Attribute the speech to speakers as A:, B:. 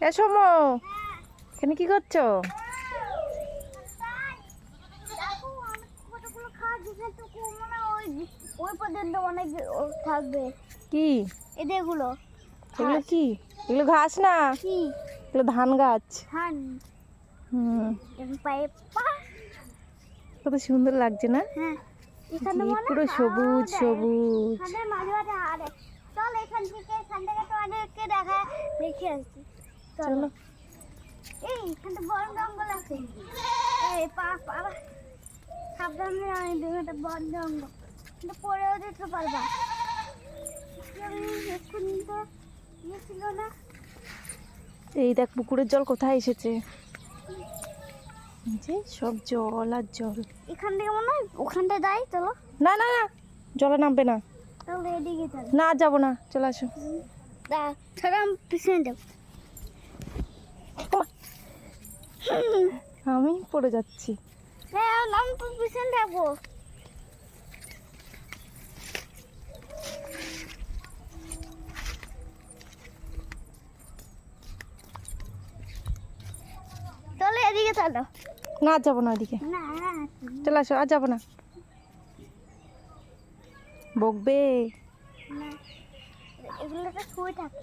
A: এসো মো, এখানে কি করছো? কি
B: এগুলো
A: এগুলো কি? এগুলো ঘাস না, এগুলো ধান গাছ। কত সুন্দর লাগছে না? পুরো সবুজ সবুজ।
B: চল এখান থেকে দেখে আসছি।
A: চলো।
B: এইখানটা বড় জঙ্গল আছে। এই সাবধানে একটা বড় জঙ্গল, কিন্তু পরেও যেতে পারবা। এক্ষুনি তো ইয়ে ছিল না।
A: এই দেখ পুকুরের জল কোথায় এসেছে, যে সব জল আর জল।
B: এখান থেকে মনে হয় ওখানটা যাই, চলো।
A: না না না, জলে নামবে না।
B: তাহলে এদিকে চল।
A: না যাবো না, চলে আসো।
B: আমি পিছনে যাব।
A: আমি পড়ে যাচ্ছি।
B: আমি তো পিছনে যাবো। চলো এদিকে চলো।
A: না যাবো না ওদিকে,
B: না
A: চলে আসো। আর যাবো না, বকবে।
B: এগুলো তো শুয়ে থাকে।